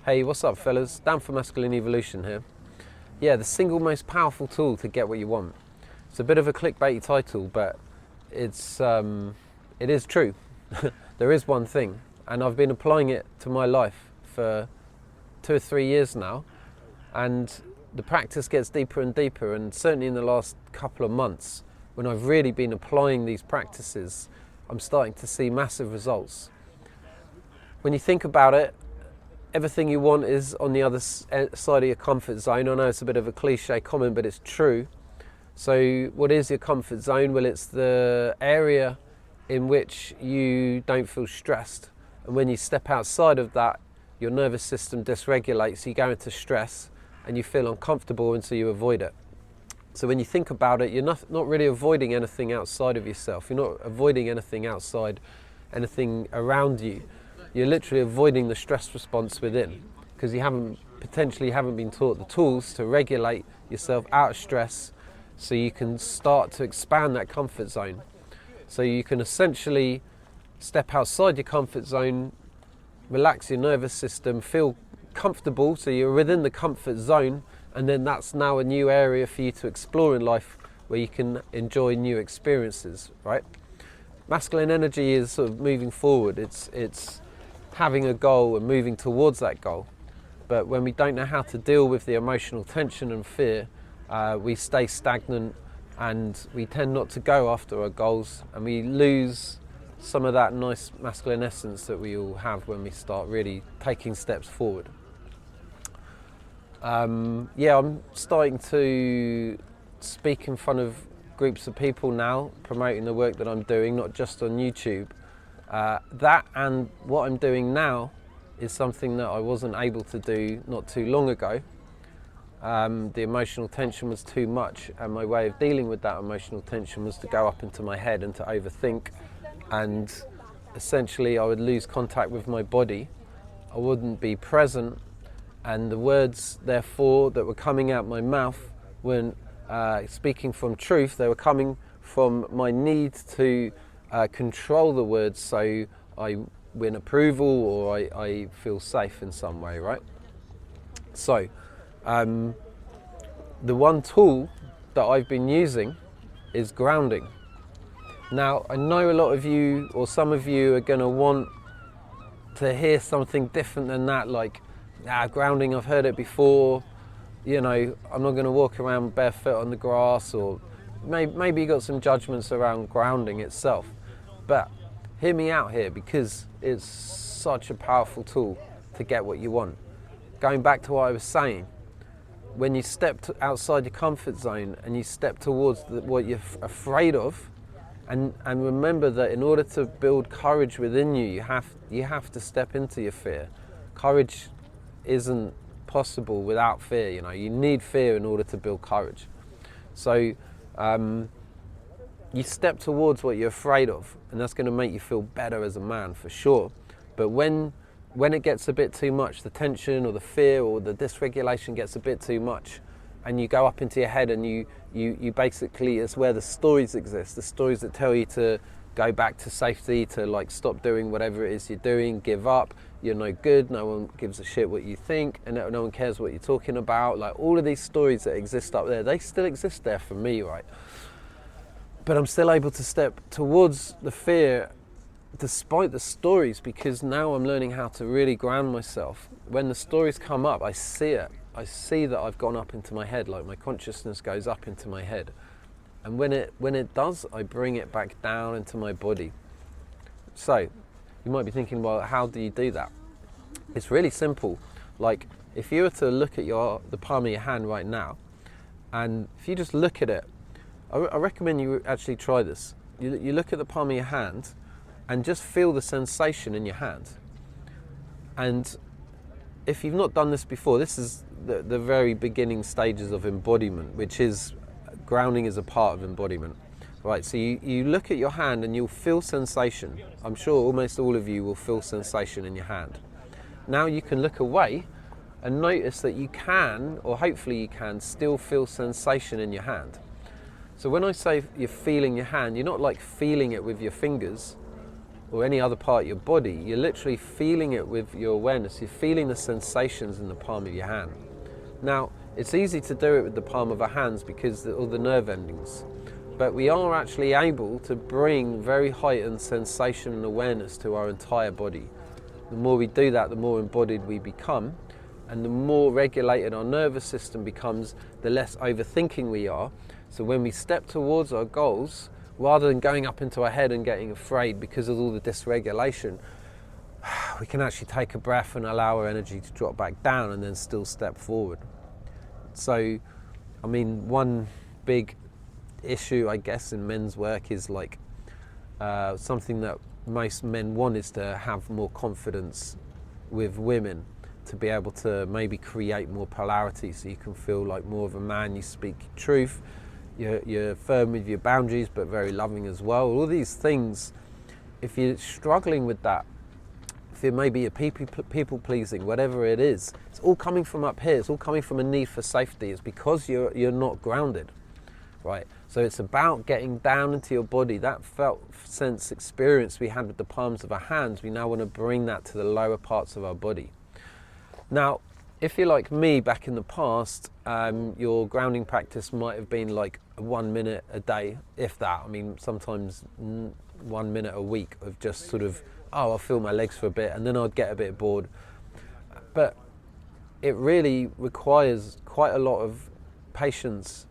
Hey, what's up fellas? Dan for Masculine Evolution here. Yeah, the single most powerful tool to get what you want. It's a bit of a clickbaity title, but it is true. There is one thing, and I've been applying it to my life for 2 or 3 years now, and the practice gets deeper and deeper, and certainly in the last couple of months, when I've really been applying these practices, I'm starting to see massive results. When you think about it, everything you want is on the other side of your comfort zone. I know it's a bit of a cliche comment, but it's true. So what is your comfort zone? Well, it's the area in which you don't feel stressed. And when you step outside of that, your nervous system dysregulates, you go into stress and you feel uncomfortable, and so you avoid it. So when you think about it, you're not really avoiding anything outside of yourself. You're not avoiding anything outside, anything around you. You're literally avoiding the stress response within, because you potentially haven't been taught the tools to regulate yourself out of stress, so you can start to expand that comfort zone. So you can essentially step outside your comfort zone, relax your nervous system, feel comfortable, so you're within the comfort zone, and then that's now a new area for you to explore in life where you can enjoy new experiences, right? Masculine energy is sort of moving forward. It's having a goal and moving towards that goal. But when we don't know how to deal with the emotional tension and fear, we stay stagnant, and we tend not to go after our goals, and we lose some of that nice masculine essence that we all have when we start really taking steps forward. I'm starting to speak in front of groups of people now, promoting the work that I'm doing, not just on YouTube. That and what I'm doing now is something that I wasn't able to do not too long ago. The emotional tension was too much, and my way of dealing with that emotional tension was to go up into my head and to overthink, and essentially I would lose contact with my body. I wouldn't be present, and the words therefore that were coming out my mouth weren't speaking from truth. They were coming from my need to control the words so I win approval, or I feel safe in some way, right? So the one tool that I've been using is grounding. Now, I know a lot of you, or some of you, are going to want to hear something different than that, like, grounding, I've heard it before, I'm not going to walk around barefoot on the grass, or maybe you got some judgments around grounding itself. But hear me out here, because it's such a powerful tool to get what you want. Going back to what I was saying, when you step outside your comfort zone and you step towards what you're afraid of, and remember that in order to build courage within you, you have to step into your fear. Courage isn't possible without fear. You need fear in order to build courage. So you step towards what you're afraid of, and that's going to make you feel better as a man for sure. But when it gets a bit too much, the tension or the fear or the dysregulation gets a bit too much, and you go up into your head, and you basically, it's where the stories exist, the stories that tell you to go back to safety, to stop doing whatever it is you're doing, give up, you're no good, no one gives a shit what you think, and no one cares what you're talking about. All of these stories that exist up there, they still exist there for me, right? But I'm still able to step towards the fear despite the stories, because now I'm learning how to really ground myself. When the stories come up, I see it. I see that I've gone up into my head, my consciousness goes up into my head. And when it does, I bring it back down into my body. So you might be thinking, well, how do you do that? It's really simple. If you were to look at the palm of your hand right now, and if you just look at it, I recommend you actually try this. You look at the palm of your hand and just feel the sensation in your hand. And if you've not done this before, this is the very beginning stages of embodiment, which is grounding is a part of embodiment. Right, so you look at your hand and you'll feel sensation. I'm sure almost all of you will feel sensation in your hand. Now you can look away and notice that you can, or hopefully you can, still feel sensation in your hand. So when I say you're feeling your hand, you're not feeling it with your fingers. or any other part of your body, you're literally feeling it with your awareness. You're feeling the sensations in the palm of your hand. Now, it's easy to do it with the palm of our hands because of all the nerve endings, but we are actually able to bring very heightened sensation and awareness to our entire body. The more we do that, the more embodied we become, and the more regulated our nervous system becomes, the less overthinking we are. So when we step towards our goals, rather than going up into our head and getting afraid because of all the dysregulation, we can actually take a breath and allow our energy to drop back down and then still step forward. So, I mean, one big issue, I guess, in men's work is like something that most men want is to have more confidence with women, to be able to maybe create more polarity so you can feel like more of a man, you speak truth, you're firm with your boundaries but very loving as well. All these things, if you're struggling with that, if it may be a people pleasing, whatever it is, it's all coming from up here. It's all coming from a need for safety. It's because you're not grounded, right? So it's about getting down into your body. That felt sense experience we had with the palms of our hands, we now want to bring that to the lower parts of our body. Now, if you're like me back in the past, your grounding practice might have been like 1 minute a day, if that. I mean, sometimes 1 minute a week of just sort of, I'll feel my legs for a bit and then I'd get a bit bored. But it really requires quite a lot of patience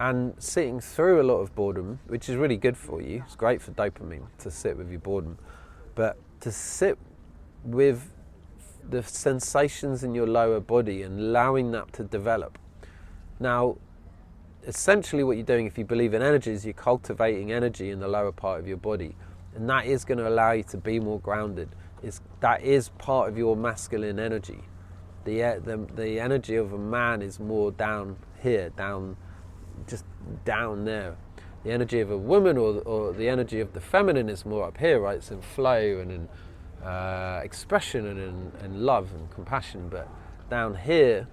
and sitting through a lot of boredom, which is really good for you. It's great for dopamine to sit with your boredom. But to sit with the sensations in your lower body and allowing that to develop. Now, essentially what you're doing, if you believe in energy, is you're cultivating energy in the lower part of your body, and that is going to allow you to be more grounded. That is part of your masculine energy. The energy of a man is more down here, just down there. The energy of a woman or the energy of the feminine is more up here, right? It's in flow and in expression and in love and compassion. But down here,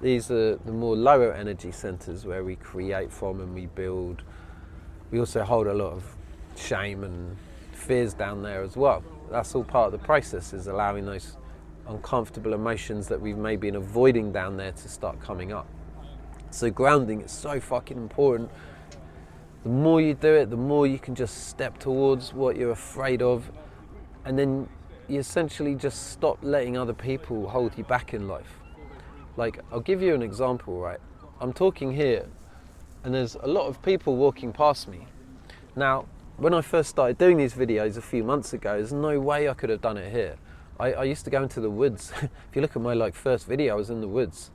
these are the more lower energy centers where we create from and we build. We also hold a lot of shame and fears down there as well. That's all part of the process, is allowing those uncomfortable emotions that we've maybe been avoiding down there to start coming up. So grounding is so fucking important. The more you do it, the more you can just step towards what you're afraid of, and then you essentially just stop letting other people hold you back in life. Like, I'll give you an example, right? I'm talking here, and there's a lot of people walking past me. Now, when I first started doing these videos a few months ago, there's no way I could have done it here. I used to go into the woods. If you look at my first video, I was in the woods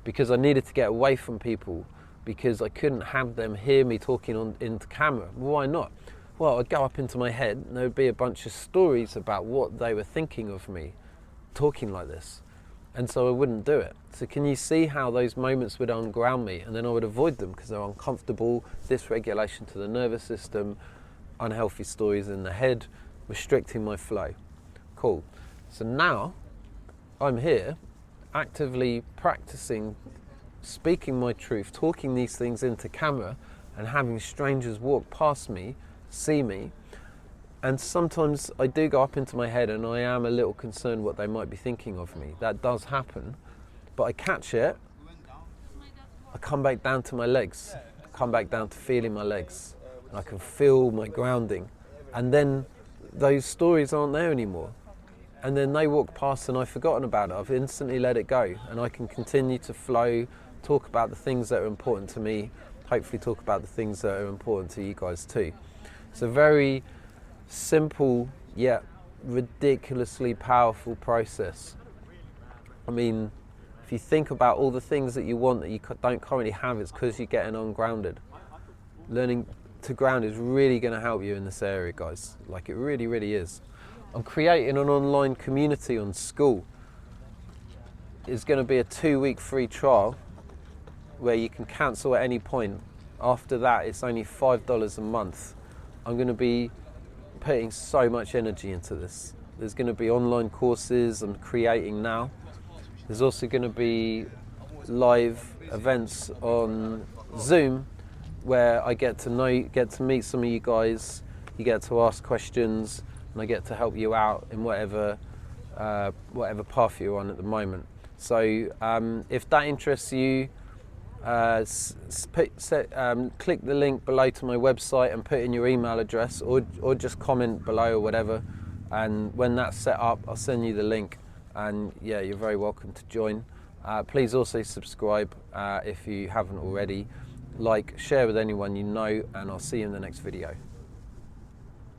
because I needed to get away from people, because I couldn't have them hear me talking into camera. Why not? Well, I'd go up into my head and there would be a bunch of stories about what they were thinking of me talking like this. And so I wouldn't do it. So can you see how those moments would unground me, and then I would avoid them because they're uncomfortable, dysregulation to the nervous system, unhealthy stories in the head, restricting my flow. Cool. So now I'm here actively practicing speaking my truth, talking these things into camera, and having strangers walk past me, see me. And sometimes I do go up into my head and I am a little concerned what they might be thinking of me. That does happen. But I catch it, I come back down to my legs, I come back down to feeling my legs, and I can feel my grounding. And then those stories aren't there anymore. And then they walk past and I've forgotten about it. I've instantly let it go, and I can continue to flow, talk about the things that are important to me, hopefully talk about the things that are important to you guys too. It's a very simple yet ridiculously powerful process. I mean, if you think about all the things that you want that you don't currently have, it's because you're getting ungrounded. Learning to ground is really going to help you in this area, guys. Like, it really, really is. I'm creating an online community on School. It's going to be a 2-week free trial where you can cancel at any point. After that, it's only $5 a month. I'm going to be putting so much energy into this. There's going to be online courses I'm creating now. There's also going to be live events on Zoom where I get to meet some of you guys you get to ask questions, and I get to help you out in whatever path you're on at the moment. So if that interests you, click the link below to my website and put in your email address, or just comment below or whatever, and when that's set up I'll send you the link, and yeah, you're very welcome to join. Please also subscribe if you haven't already, like, share with anyone you know, and I'll see you in the next video.